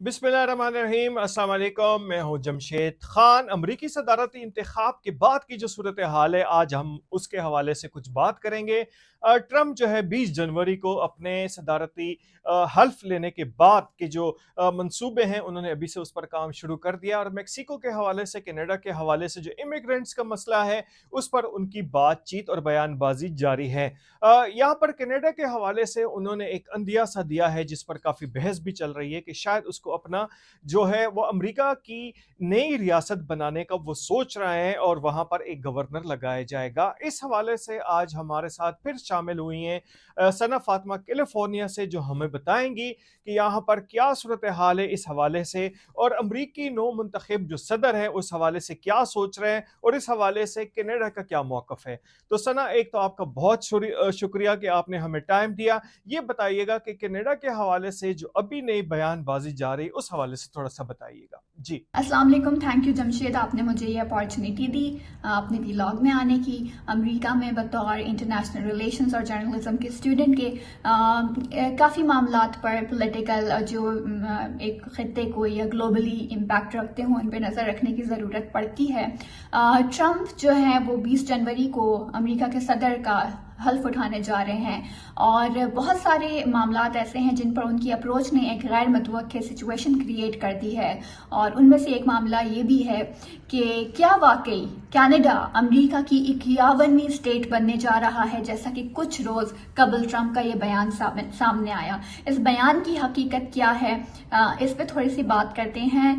बिस्मिल्लाहिर्रहमानिर्रहीम, अस्सलाम वालेकुम। मैं हूं जमशेद खान। अमरीकी सदारती इंतखाब के बाद की जो सूरत हाल है, आज हम उसके हवाले से कुछ बात करेंगे। ट्रम्प जो है 20 जनवरी को अपने सदारती हल्फ लेने के बाद के जो मंसूबे हैं, उन्होंने अभी से उस पर काम शुरू कर दिया। और मेक्सिको के हवाले से, कनाडा के हवाले से जो इमिग्रेंट्स का मसला है, उस पर उनकी बातचीत और बयानबाजी जारी है। यहाँ पर कनाडा के हवाले से उन्होंने एक अंदिया सा दिया है, जिस पर काफ़ी बहस भी चल रही है कि शायद उसको अपना जो है वो अमेरिका की नई रियासत बनाने का वो सोच रहे हैं और वहाँ पर एक गवर्नर लगाया जाएगा। इस हवाले से आज हमारे साथ फिर शामिल हुई हैं सना फातिमा कैलिफोर्निया से, जो हमें बताएंगी कि यहाँ पर क्या सूरत हाल है इस हवाले से, और अमरीकी नो मुंतखब जो सदर है उस हवाले से क्या सोच रहे हैं, और इस हवाले से कनाडा का क्या मौक़िफ़ है। तो सना, एक तो आपका बहुत शुक्रिया कि आपने हमें टाइम दिया। ये बताइएगा कि कनाडा के हवाले से जो अभी नई बयानबाजी जा रही, उस हवाले से थोड़ा सा बताइएगा जी। अस्सलाम वालेकुम। थैंक यू जमशेद, आपने मुझे ये अपॉर्चुनिटी दी अपने व्लॉग में आने की। अमेरिका में बतौर इंटरनेशनल रिलेशंस और जर्नलिज्म के स्टूडेंट के काफ़ी मामलात पर पॉलिटिकल जो एक खत्ते को या ग्लोबली इम्पैक्ट रखते हों, उन पर नज़र रखने की ज़रूरत पड़ती है। ट्रम्प जो है वो 20 जनवरी को अमेरिका के सदर का हल्फ उठाने जा रहे हैं, और बहुत सारे मामलात ऐसे हैं जिन पर उनकी अप्रोच ने एक गैर मुतवक्किल सिचुएशन क्रिएट कर दी है। और उनमें से एक मामला ये भी है कि क्या वाकई कनाडा अमेरिका की 51वीं स्टेट बनने जा रहा है, जैसा कि कुछ रोज़ कबल ट्रम्प का ये बयान सामने आया। इस बयान की हकीकत क्या है, इस पर थोड़ी सी बात करते हैं।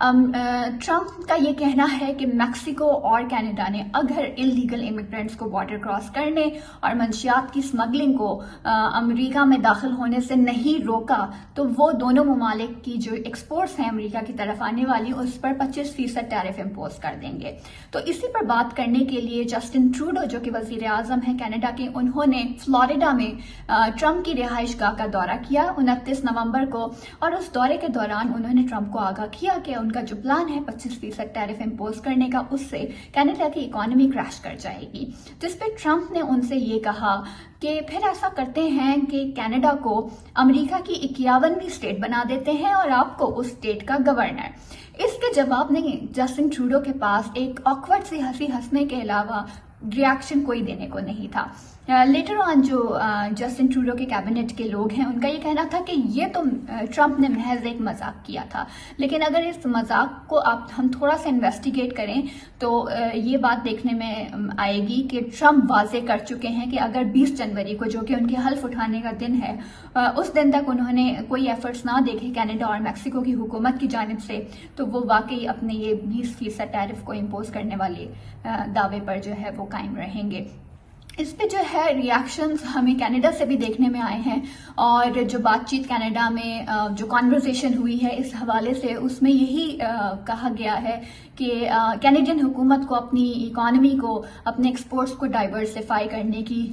ट्रम्प का ये कहना है कि मैक्सिको और कनाडा ने अगर इलीगल इमिग्रेंट्स को बॉर्डर क्रॉस करने और मंशियात की स्मगलिंग को अमेरिका में दाखिल होने से नहीं रोका, तो वो दोनों ममालिक की जो एक्सपोर्ट्स हैं अमेरिका की तरफ आने वाली, उस पर 25% टैरिफ इम्पोज कर देंगे। तो इसी पर बात करने के लिए जस्टिन ट्रूडो, जो कि वजीर आजम है कनाडा के, उन्होंने फ्लोरिडा में ट्रम्प की रिहाइश गाह का दौरा किया 29 नवंबर को, और उस दौरे के दौरान उन्होंने ट्रम्प को आगाह किया कि उनका जो प्लान है 25% टैरिफ इम्पोज करने का, उससे कनाडा की इकोनॉमी क्रैश कर जाएगी। जिस पे ट्रम्प ने उनसे ये कहा कि फिर ऐसा करते हैं कि कनाडा को अमेरिका की 51वीं स्टेट बना देते हैं और आपको उस स्टेट का गवर्नर। इसके जवाब में जस्टिन ट्रूडो के पास एक ऑकवर्ड सी हंसी हंसने के अलावा रिएक्शन कोई देने को नहीं था। लेटर ऑन जो जस्टिन ट्रूडो के कैबिनेट के लोग हैं, उनका ये कहना था कि ये तो ट्रम्प ने महज एक मजाक किया था, लेकिन अगर इस मजाक को हम थोड़ा सा इन्वेस्टिगेट करें तो ये बात देखने में आएगी कि ट्रम्प वाजे कर चुके हैं कि अगर 20 जनवरी को, जो कि उनके हल्फ उठाने का दिन है, उस दिन तक उन्होंने कोई एफर्ट्स ना देखे कनाडा और मैक्सिको की हुकूमत की जानिब से, तो वो वाकई अपने ये 20% टैरिफ को इम्पोज करने वाले दावे पर जो है वो कायम रहेंगे। इस पे जो है रिएक्शंस हमें कनाडा से भी देखने में आए हैं, और जो बातचीत कनाडा में जो कॉन्वर्सेशन हुई है इस हवाले से, उसमें यही कहा गया है कि कैनेडियन हुकूमत को अपनी इकोनॉमी को, अपने एक्सपोर्ट्स को डाइवर्सिफाई करने की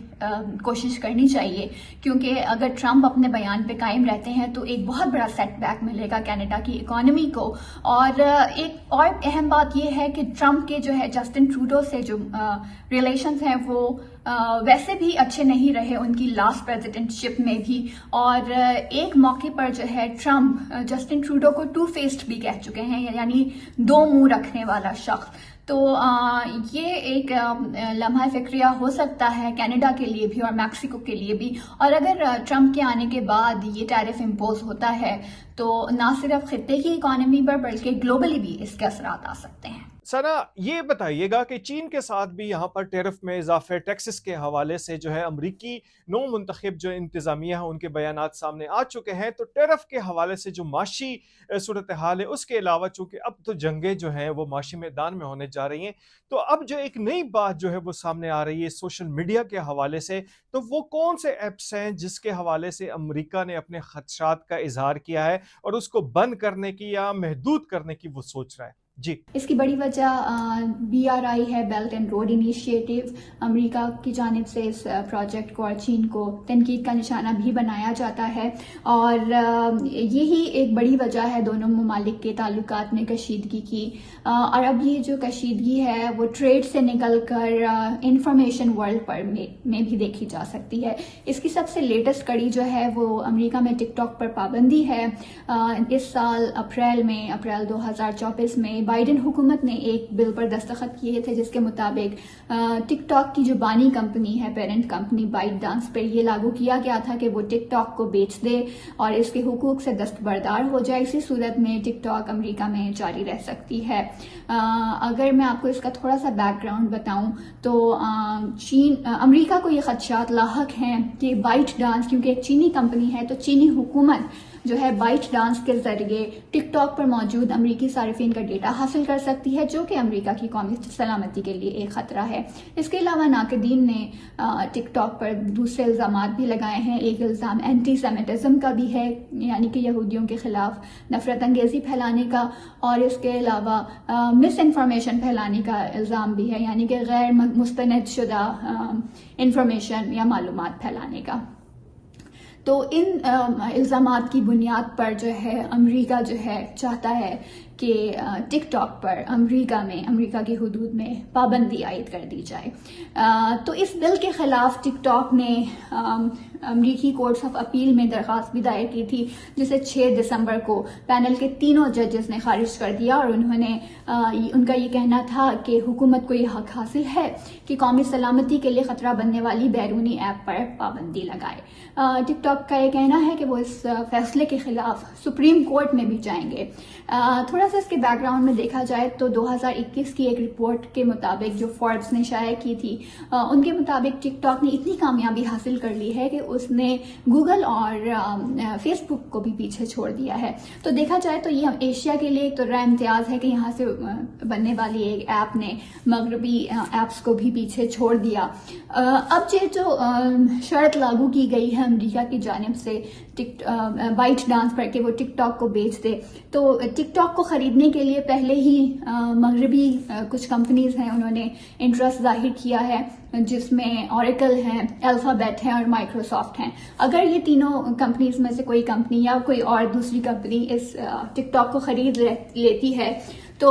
कोशिश करनी चाहिए, क्योंकि अगर ट्रम्प अपने बयान पे कायम रहते हैं तो एक बहुत बड़ा सेटबैक मिलेगा कनाडा की इकोनॉमी को। और एक और अहम बात यह है कि ट्रम्प के जो है जस्टिन ट्रूडो से जो रिलेशंस हैं वो वैसे भी अच्छे नहीं रहे उनकी लास्ट प्रेसिडेंटशिप में भी, और एक मौके पर जो है ट्रम्प जस्टिन ट्रूडो को टू फेस्ड भी कह चुके हैं, यानी दो मुंह रखने वाला शख्स। तो ये एक लम्हा फिक्रिया हो सकता है कनाडा के लिए भी और मैक्सिको के लिए भी। और अगर ट्रम्प के आने के बाद ये टैरिफ इम्पोज होता है तो ना सिर्फ खित्ते की इकोनॉमी पर बल्कि ग्लोबली भी इसके असरात आ सकते हैं। सना, ये बताइएगा कि चीन के साथ भी यहाँ पर टैरिफ में इजाफे, टैक्सेस के हवाले से जो है अमरीकी नो मुंतखब जो इंतज़ामिया है उनके बयानात सामने आ चुके हैं। तो टैरिफ के हवाले से जो माशी सूरत हाल है, उसके अलावा चूँकि अब तो जंगें जो हैं वो माशी मैदान में होने जा रही हैं, तो अब जो एक नई बात जो है वो सामने आ रही है सोशल मीडिया के हवाले से, तो वो कौन से ऐप्स हैं जिसके हवाले से अमरीका ने अपने खदशात का इजहार किया है और उसको बंद करने की या महदूद करने की वो सोच रहा है? جی اس کی بڑی وجہ BRI ہے، بیلٹ اینڈ روڈ انیشیٹو۔ امریکہ کی جانب سے اس پروجیکٹ کو اور چین کو تنقید کا نشانہ بھی بنایا جاتا ہے، اور یہی ایک بڑی وجہ ہے دونوں ممالک کے تعلقات میں کشیدگی کی۔ اور اب یہ جو کشیدگی ہے وہ ٹریڈ سے نکل کر انفارمیشن ورلڈ پر میں بھی دیکھی جا سکتی ہے۔ اس کی سب سے لیٹسٹ کڑی جو ہے وہ امریکہ میں ٹک ٹاک پر پابندی ہے۔ اس سال اپریل 2024 میں بائیڈن حکومت نے ایک بل پر دستخط کیے تھے جس کے مطابق ٹک ٹاک کی جو بانی کمپنی ہے، پیرنٹ کمپنی بائٹ ڈانس، پر یہ لاگو کیا گیا تھا کہ وہ ٹک ٹاک کو بیچ دے اور اس کے حقوق سے دستبردار ہو جائے۔ اسی صورت میں ٹک ٹاک امریکہ میں جاری رہ سکتی ہے۔ اگر میں آپ کو اس کا تھوڑا سا بیک گراؤنڈ بتاؤں تو امریکہ کو یہ خدشات لاحق ہیں کہ بائٹ ڈانس کیونکہ ایک چینی کمپنی ہے، تو چینی حکومت جو ہے بائٹ ڈانس کے ذریعے ٹک ٹاک پر موجود امریکی صارفین کا ڈیٹا حاصل کر سکتی ہے، جو کہ امریکہ کی قومی سلامتی کے لیے ایک خطرہ ہے۔ اس کے علاوہ ناقدین نے ٹک ٹاک پر دوسرے الزامات بھی لگائے ہیں۔ ایک الزام اینٹی سیمیٹزم کا بھی ہے، یعنی کہ یہودیوں کے خلاف نفرت انگیزی پھیلانے کا، اور اس کے علاوہ مس انفارمیشن پھیلانے کا الزام بھی ہے، یعنی کہ غیر مستند شدہ انفارمیشن یا معلومات پھیلانے کا۔ تو ان الزامات کی بنیاد پر جو ہے امریکہ جو ہے چاہتا ہے کہ ٹک ٹاک پر امریکہ کی حدود میں پابندی عائد کر دی جائے۔ تو اس بل کے خلاف ٹک ٹاک نے امریکی کورٹس آف اپیل میں درخواست بھی دائر کی تھی، جسے 6 دسمبر کو پینل کے تینوں ججز نے خارج کر دیا، اور ان کا یہ کہنا تھا کہ حکومت کو یہ حق حاصل ہے کہ قومی سلامتی کے لیے خطرہ بننے والی بیرونی ایپ پر پابندی لگائے۔ ٹک ٹاک کا یہ کہنا ہے کہ وہ اس فیصلے کے خلاف سپریم کورٹ میں بھی جائیں گے۔ تھوڑا سا اس کے بیک گراؤنڈ میں دیکھا جائے تو 2021 کی ایک رپورٹ کے مطابق جو فوربس نے شائع کی تھی، ان کے مطابق ٹک ٹاک نے اتنی کامیابی حاصل کر لی ہے کہ اس نے گوگل اور فیس بک کو بھی پیچھے چھوڑ دیا ہے۔ تو دیکھا جائے تو یہ ایشیا کے لیے ایک تو رائے امتیاز ہے کہ یہاں سے بننے والی ایک ایپ نے مغربی ایپس کو بھی پیچھے چھوڑ دیا۔ اب یہ جو شرط لاگو کی گئی ہے امریکہ کی جانب سے بائٹ ڈانس پر کہ وہ ٹک ٹاک کو بیچ دے، تو ٹک ٹاک کو خریدنے کے لیے پہلے ہی مغربی کچھ کمپنیز ہیں، انہوں نے انٹرسٹ ظاہر کیا ہے، جس میں اوریکل ہے، الفابیٹ ہے اور مائکروسافٹ ہیں۔ اگر یہ تینوں کمپنیز میں سے کوئی کمپنی یا کوئی اور دوسری کمپنی اس ٹک ٹاک کو خرید لیتی ہے تو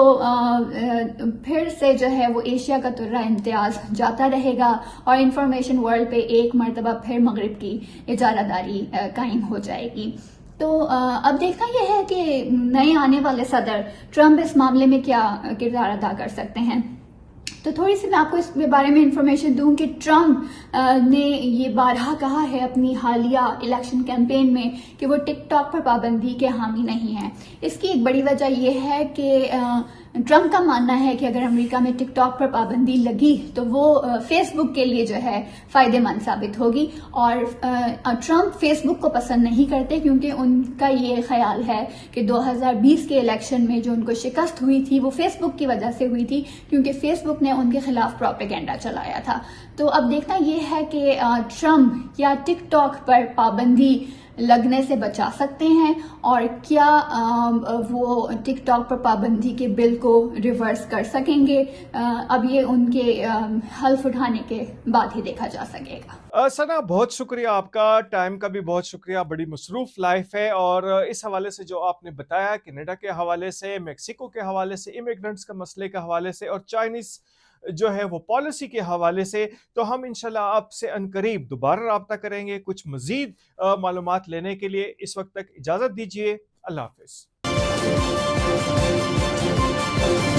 پھر سے جو ہے وہ ایشیا کا تو رائے امتیاز جاتا رہے گا، اور انفارمیشن ورلڈ پہ ایک مرتبہ پھر مغرب کی اجارہ داری قائم ہو جائے گی۔ تو اب دیکھنا یہ ہے کہ نئے آنے والے صدر ٹرمپ اس معاملے میں کیا کردار ادا کر سکتے ہیں۔ تو تھوڑی سی میں آپ کو اس کے بارے میں انفارمیشن دوں کہ ٹرمپ نے یہ بارہا کہا ہے اپنی حالیہ الیکشن کیمپین میں کہ وہ ٹک ٹاک پر پابندی کے حامی نہیں ہیں۔ اس کی ایک بڑی وجہ یہ ہے کہ ٹرمپ کا ماننا ہے کہ اگر امریکہ میں ٹک ٹاک پر پابندی لگی تو وہ فیس بک کے لیے جو ہے فائدہ مند ثابت ہوگی، اور ٹرمپ فیس بک کو پسند نہیں کرتے کیونکہ ان کا یہ خیال ہے کہ 2020 کے الیکشن میں جو ان کو شکست ہوئی تھی وہ فیس بک کی وجہ سے ہوئی تھی، کیونکہ فیس بک نے ان کے خلاف پروپیگنڈا چلایا تھا۔ تو اب دیکھنا یہ ہے کہ ٹرمپ کیا ٹک ٹاک پر پابندی لگنے سے بچا سکتے ہیں، اور کیا وہ ٹک ٹاک پر پابندی کے بل کو ریورس کر سکیں گے۔ اب یہ ان کے حلف اٹھانے کے بعد ہی دیکھا جا سکے گا۔ ثنا بہت شکریہ، آپ کا ٹائم کا بھی بہت شکریہ، بڑی مصروف لائف ہے، اور اس حوالے سے جو آپ نے بتایا کینیڈا کے حوالے سے، میکسیکو کے حوالے سے، امیگرنٹس کا مسئلے کے حوالے سے، اور چائنیز جو ہے وہ پالیسی کے حوالے سے، تو ہم انشاءاللہ آپ سے عنقریب دوبارہ رابطہ کریں گے کچھ مزید معلومات لینے کے لیے۔ اس وقت تک اجازت دیجیے، اللہ حافظ۔